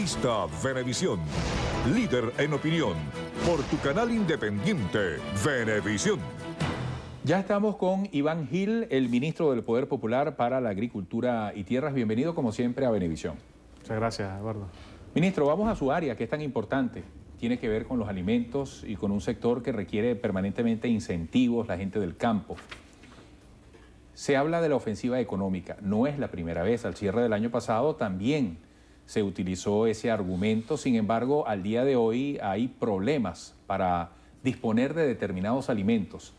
Revista Venevisión, líder en opinión, por tu canal independiente, Venevisión. Ya estamos con Iván Gil, el ministro del Poder Popular para la Agricultura y Tierras. Bienvenido, como siempre, a Venevisión. Muchas gracias, Eduardo. Ministro, vamos a su área, que es tan importante. Tiene que ver con los alimentos y con un sector que requiere permanentemente incentivos, la gente del campo. Se habla de la ofensiva económica. No es la primera vez. Al cierre del año pasado también se utilizó ese argumento. Sin embargo, al día de hoy hay problemas para disponer de determinados alimentos.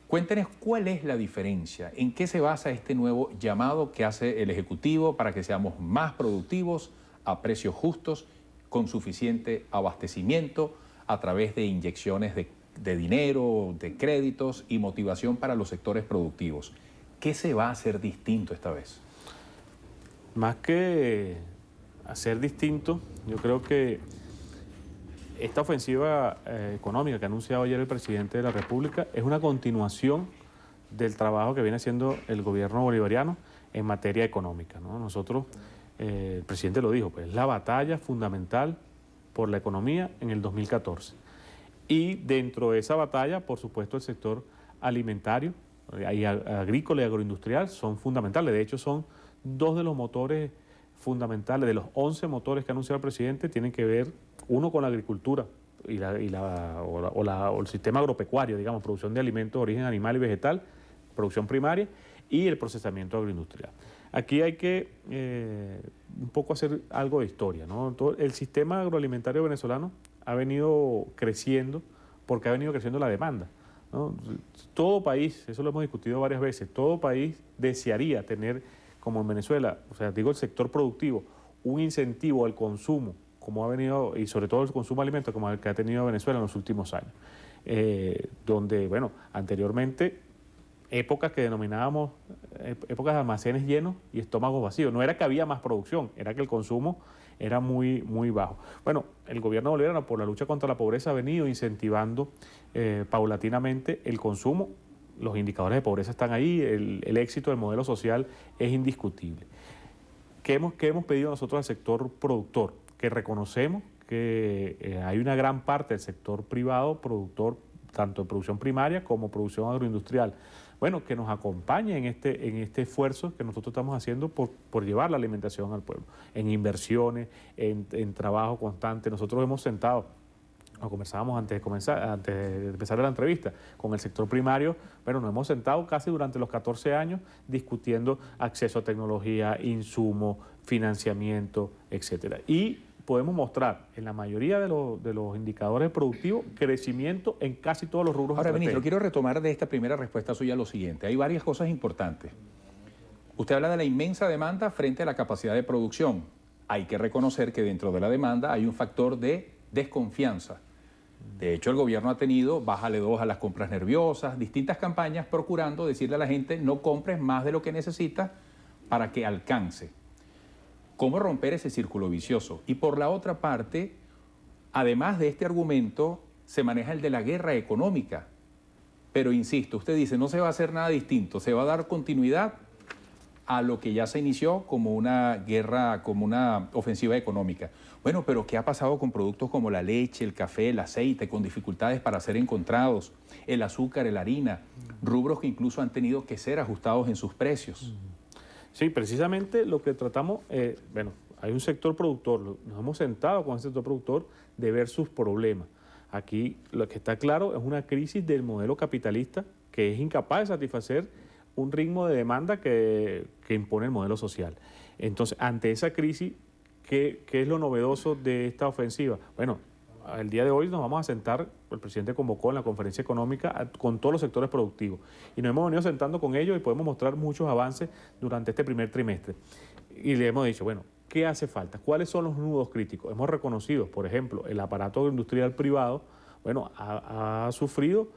Cuéntenos cuál es la diferencia, en qué se basa este nuevo llamado que hace el Ejecutivo para que seamos más productivos, a precios justos, con suficiente abastecimiento, a través de inyecciones de dinero, de créditos y motivación para los sectores productivos. ¿Qué se va a hacer distinto esta vez? Más que hacer distinto, yo creo que esta ofensiva económica que ha anunciado ayer el presidente de la República es una continuación del trabajo que viene haciendo el gobierno bolivariano en materia económica, ¿no? Nosotros, el presidente lo dijo, pues la batalla fundamental por la economía en el 2014. Y dentro de esa batalla, por supuesto, el sector alimentario, agrícola y agroindustrial son fundamentales. De hecho, son dos de los motores fundamentales, de los 11 motores que ha anunciado el presidente, tienen que ver, uno con la agricultura o el sistema agropecuario, digamos, producción de alimentos de origen animal y vegetal, producción primaria, y el procesamiento agroindustrial. Aquí hay que un poco hacer algo de historia, ¿no? El sistema agroalimentario venezolano ha venido creciendo porque ha venido creciendo la demanda, ¿no? Todo país, eso lo hemos discutido varias veces, todo país desearía tener, como en Venezuela, o sea, digo el sector productivo, un incentivo al consumo, como ha venido, y sobre todo el consumo de alimentos, como el que ha tenido Venezuela en los últimos años. Donde, bueno, anteriormente, épocas que denominábamos épocas de almacenes llenos y estómagos vacíos. No era que había más producción, era que el consumo era muy, muy bajo. Bueno, el gobierno bolivariano, por la lucha contra la pobreza, ha venido incentivando paulatinamente el consumo. Los indicadores de pobreza están ahí, el éxito del modelo social es indiscutible. ¿Qué hemos pedido nosotros al sector productor? Que reconocemos que hay una gran parte del sector privado productor, tanto en producción primaria como producción agroindustrial. Bueno, que nos acompañe en este esfuerzo que nosotros estamos haciendo por llevar la alimentación al pueblo, en inversiones, en trabajo constante. Nosotros hemos sentado, lo conversábamos antes de empezar la entrevista, con el sector primario. Bueno, nos hemos sentado casi durante los 14 años discutiendo acceso a tecnología, insumos, financiamiento, etcétera. Y podemos mostrar en la mayoría de los indicadores productivos crecimiento en casi todos los rubros. Ahora, ministro, quiero retomar de esta primera respuesta suya lo siguiente. Hay varias cosas importantes. Usted habla de la inmensa demanda frente a la capacidad de producción. Hay que reconocer que dentro de la demanda hay un factor de desconfianza. De hecho, el gobierno ha tenido bájale 2 a las compras nerviosas, distintas campañas procurando decirle a la gente no compres más de lo que necesitas para que alcance. ¿Cómo romper ese círculo vicioso? Y por la otra parte, además de este argumento, se maneja el de la guerra económica. Pero insisto, usted dice, no se va a hacer nada distinto, se va a dar continuidad a lo que ya se inició como una guerra, como una ofensiva económica. Bueno, pero ¿qué ha pasado con productos como la leche, el café, el aceite, con dificultades para ser encontrados, el azúcar, la harina, rubros que incluso han tenido que ser ajustados en sus precios? Sí, precisamente lo que tratamos, bueno, hay un sector productor, nos hemos sentado con el sector productor de ver sus problemas. Aquí lo que está claro es una crisis del modelo capitalista que es incapaz de satisfacer un ritmo de demanda que impone el modelo social. Entonces, ante esa crisis, ¿qué es lo novedoso de esta ofensiva? Bueno, el día de hoy nos vamos a sentar, el presidente convocó en la conferencia económica con todos los sectores productivos y nos hemos venido sentando con ellos y podemos mostrar muchos avances durante este primer trimestre. Y le hemos dicho, bueno, ¿qué hace falta? ¿Cuáles son los nudos críticos? Hemos reconocido, por ejemplo, el aparato agroindustrial privado, bueno, ha sufrido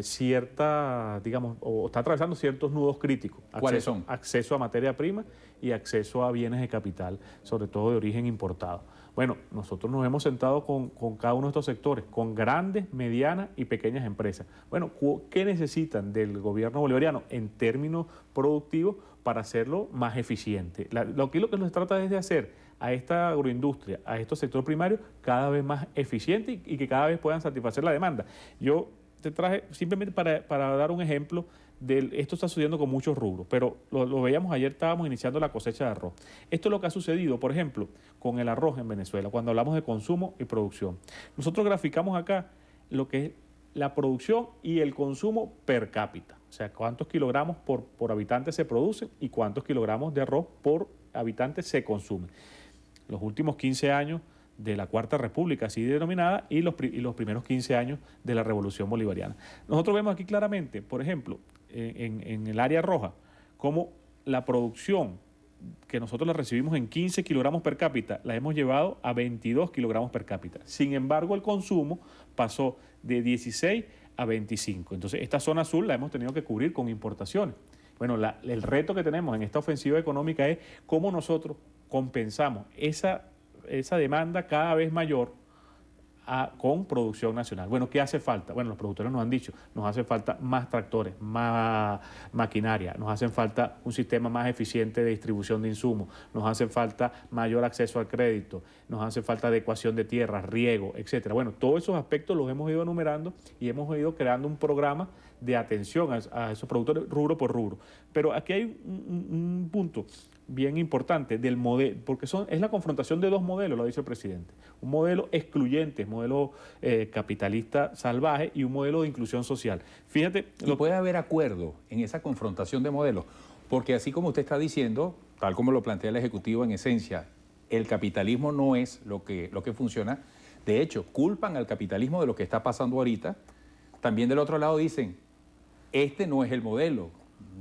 cierta, digamos, o está atravesando ciertos nudos críticos. ¿Cuáles son? Acceso a materia prima y acceso a bienes de capital, sobre todo de origen importado. Bueno, nosotros nos hemos sentado con cada uno de estos sectores, con grandes, medianas y pequeñas empresas. Bueno, ¿qué necesitan del gobierno bolivariano en términos productivos para hacerlo más eficiente? Lo que se trata es de hacer a esta agroindustria, a estos sectores primarios, cada vez más eficientes y que cada vez puedan satisfacer la demanda. Yo te traje simplemente para dar un ejemplo de esto. Está sucediendo con muchos rubros, pero lo veíamos ayer, estábamos iniciando la cosecha de arroz. Esto es lo que ha sucedido, por ejemplo, con el arroz en Venezuela, cuando hablamos de consumo y producción. Nosotros graficamos acá lo que es la producción y el consumo per cápita, o sea, cuántos kilogramos por habitante se producen y cuántos kilogramos de arroz por habitante se consumen. Los últimos 15 años de la Cuarta República, así denominada, y los primeros 15 años de la Revolución Bolivariana. Nosotros vemos aquí claramente, por ejemplo, en el área roja, cómo la producción que nosotros la recibimos en 15 kilogramos per cápita, la hemos llevado a 22 kilogramos per cápita. Sin embargo, el consumo pasó de 16 a 25. Entonces, esta zona azul la hemos tenido que cubrir con importaciones. Bueno, el reto que tenemos en esta ofensiva económica es cómo nosotros compensamos esa demanda cada vez mayor con producción nacional. Bueno, ¿qué hace falta? Bueno, los productores nos han dicho, nos hace falta más tractores, más maquinaria, nos hacen falta un sistema más eficiente de distribución de insumos, nos hace falta mayor acceso al crédito, nos hace falta adecuación de tierras, riego, etcétera. Bueno, todos esos aspectos los hemos ido enumerando y hemos ido creando un programa de atención a esos productores rubro por rubro. Pero aquí hay un punto bien importante del modelo, porque es la confrontación de dos modelos, lo dice el presidente. Un modelo excluyente, modelo capitalista salvaje, y un modelo de inclusión social. Fíjate. Y puede haber acuerdo en esa confrontación de modelos, porque así como usted está diciendo, tal como lo plantea el Ejecutivo en esencia, el capitalismo no es lo que funciona. De hecho, culpan al capitalismo de lo que está pasando ahorita. También del otro lado dicen, este no es el modelo,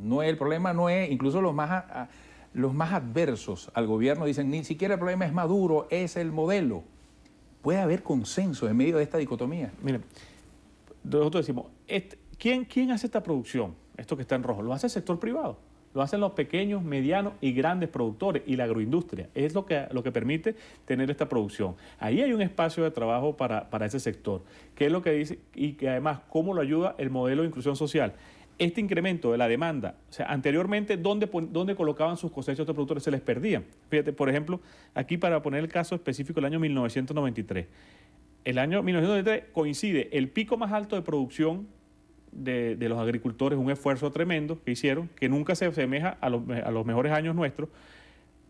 no es el problema, no es, incluso los más adversos al gobierno dicen, ni siquiera el problema es Maduro, es el modelo. ¿Puede haber consenso en medio de esta dicotomía? Miren, nosotros decimos, ¿quién hace esta producción? Esto que está en rojo, lo hace el sector privado, lo hacen los pequeños, medianos y grandes productores y la agroindustria. Es lo que permite tener esta producción. Ahí hay un espacio de trabajo para ese sector. ¿Qué es lo que dice? Y que además, ¿cómo lo ayuda el modelo de inclusión social? Este incremento de la demanda, o sea, anteriormente, ¿dónde colocaban sus cosechas de productores? Se les perdían. Fíjate, por ejemplo, aquí para poner el caso específico, el año 1993. El año 1993 coincide el pico más alto de producción de los agricultores, un esfuerzo tremendo que hicieron, que nunca se asemeja a los mejores años nuestros,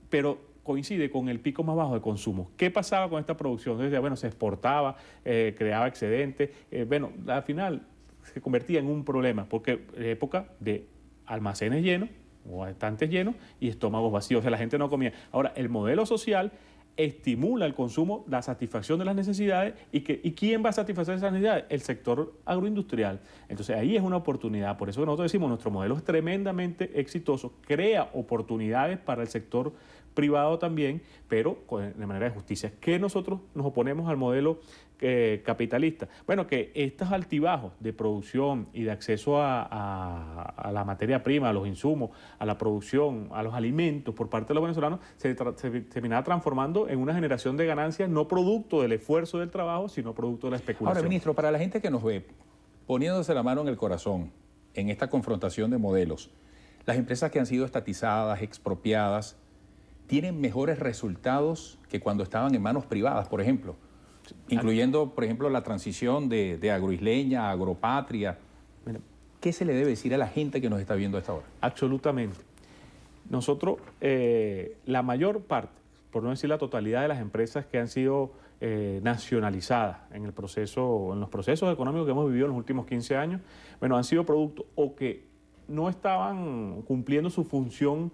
pero coincide con el pico más bajo de consumo. ¿Qué pasaba con esta producción? Entonces, bueno, se exportaba, creaba excedentes, bueno, al final se convertía en un problema, porque época de almacenes llenos o estantes llenos y estómagos vacíos, o sea, la gente no comía. Ahora, el modelo social estimula el consumo, la satisfacción de las necesidades, y ¿quién va a satisfacer esas necesidades? El sector agroindustrial. Entonces ahí es una oportunidad. Por eso nosotros decimos, nuestro modelo es tremendamente exitoso, crea oportunidades para el sector privado también, pero de manera de justicia. ¿Qué nosotros nos oponemos al modelo capitalista? Bueno, que estos altibajos de producción y de acceso a la materia prima, a los insumos, a la producción, a los alimentos por parte de los venezolanos, se terminaba transformando en una generación de ganancias no producto del esfuerzo del trabajo, sino producto de la especulación. Ahora, ministro, para la gente que nos ve, poniéndose la mano en el corazón en esta confrontación de modelos, las empresas que han sido estatizadas, expropiadas, tienen mejores resultados que cuando estaban en manos privadas, por ejemplo, incluyendo, por ejemplo, la transición de Agroisleña a Agropatria. ¿Qué se le debe decir a la gente que nos está viendo a esta hora? Absolutamente. Nosotros, la mayor parte, por no decir la totalidad de las empresas que han sido nacionalizadas en los procesos económicos que hemos vivido en los últimos 15 años, bueno, han sido productos o que no estaban cumpliendo su función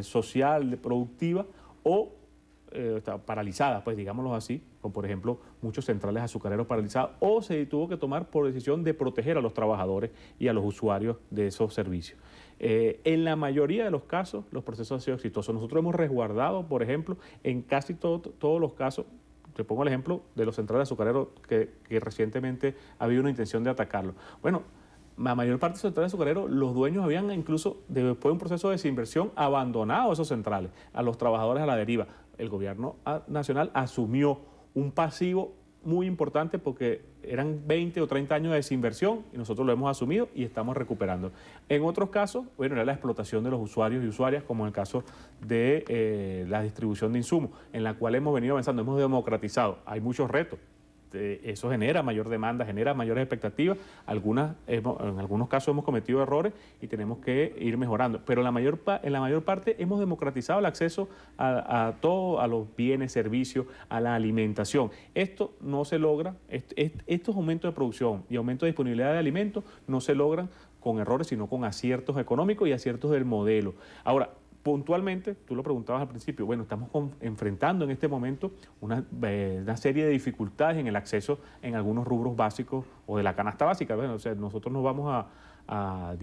social, productiva, o paralizadas, pues digámoslo así, como por ejemplo muchos centrales azucareros paralizados, o se tuvo que tomar por decisión de proteger a los trabajadores y a los usuarios de esos servicios. En la mayoría de los casos los procesos han sido exitosos. Nosotros hemos resguardado, por ejemplo, en casi todos los casos. Te pongo el ejemplo de los centrales azucareros que recientemente ha habido una intención de atacarlo. Bueno, la mayor parte de los centrales azucareros, los dueños habían incluso, después de un proceso de desinversión, abandonado esos centrales, a los trabajadores a la deriva. El gobierno nacional asumió un pasivo muy importante porque eran 20 o 30 años de desinversión y nosotros lo hemos asumido y estamos recuperando. En otros casos, bueno, era la explotación de los usuarios y usuarias, como en el caso de la distribución de insumos, en la cual hemos venido avanzando, hemos democratizado. Hay muchos retos. Eso genera mayor demanda, genera mayores expectativas. En algunos casos hemos cometido errores y tenemos que ir mejorando. Pero en la mayor parte hemos democratizado el acceso a todo, a los bienes, servicios, a la alimentación. Esto no se logra, estos aumentos de producción y aumento de disponibilidad de alimentos no se logran con errores, sino con aciertos económicos y aciertos del modelo. Ahora, puntualmente, tú lo preguntabas al principio, bueno, estamos enfrentando en este momento una serie de dificultades en el acceso en algunos rubros básicos o de la canasta básica. Bueno, o sea, nosotros nos vamos a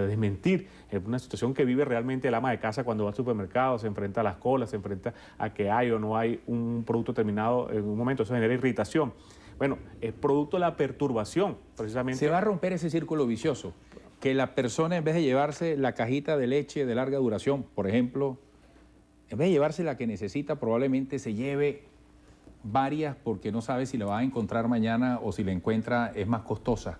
desmentir una situación que vive realmente el ama de casa cuando va al supermercado, se enfrenta a las colas, se enfrenta a que hay o no hay un producto terminado en un momento, eso genera irritación. Bueno, es producto de la perturbación, precisamente. Se va a romper ese círculo vicioso. Que la persona, en vez de llevarse la cajita de leche de larga duración, por ejemplo, en vez de llevarse la que necesita, probablemente se lleve varias porque no sabe si la va a encontrar mañana o si la encuentra es más costosa.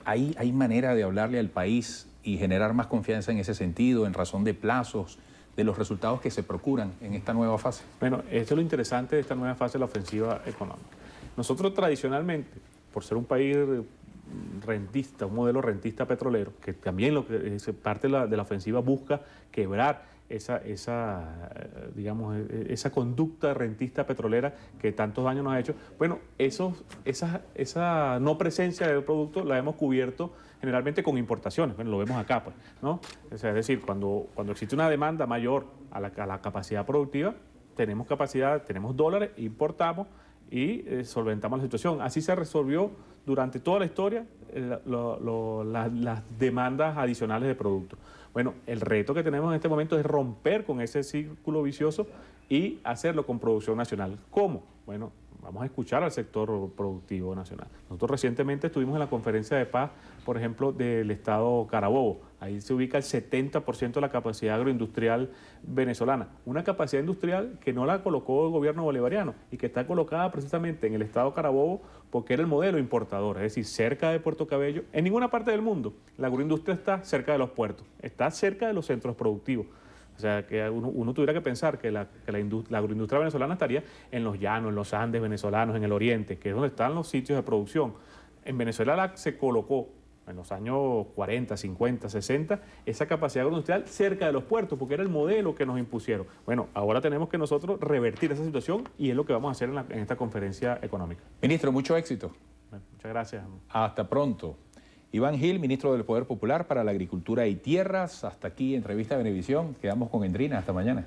Hay manera de hablarle al país y generar más confianza en ese sentido, en razón de plazos, de los resultados que se procuran en esta nueva fase. Bueno, esto es lo interesante de esta nueva fase de la ofensiva económica. Nosotros tradicionalmente, por ser un país rentista, un modelo rentista petrolero, que también parte de la ofensiva busca quebrar esa conducta rentista petrolera que tantos daños nos ha hecho. Bueno, esa no presencia del producto la hemos cubierto generalmente con importaciones. Bueno, lo vemos acá, pues, ¿no? O sea, es decir, cuando existe una demanda mayor a la capacidad productiva, tenemos capacidad, tenemos dólares, importamos y solventamos la situación. Así se resolvió durante toda la historia las demandas adicionales de productos. Bueno, el reto que tenemos en este momento es romper con ese círculo vicioso y hacerlo con producción nacional. ¿Cómo? Bueno, vamos a escuchar al sector productivo nacional. Nosotros recientemente estuvimos en la conferencia de paz, por ejemplo, del estado Carabobo. Ahí se ubica el 70% de la capacidad agroindustrial venezolana. Una capacidad industrial que no la colocó el gobierno bolivariano y que está colocada precisamente en el estado Carabobo porque era el modelo importador, es decir, cerca de Puerto Cabello. En ninguna parte del mundo la agroindustria está cerca de los puertos, está cerca de los centros productivos. O sea, que uno tuviera que pensar que la agroindustria venezolana estaría en los llanos, en los Andes venezolanos, en el oriente, que es donde están los sitios de producción. En Venezuela se colocó en los años 40, 50, 60, esa capacidad agroindustrial cerca de los puertos, porque era el modelo que nos impusieron. Bueno, ahora tenemos que nosotros revertir esa situación y es lo que vamos a hacer en esta conferencia económica. Ministro, mucho éxito. Bueno, muchas gracias. Hasta pronto. Iván Gil, ministro del Poder Popular para la Agricultura y Tierras. Hasta aquí, entrevista de Venevisión. Quedamos con Endrina. Hasta mañana.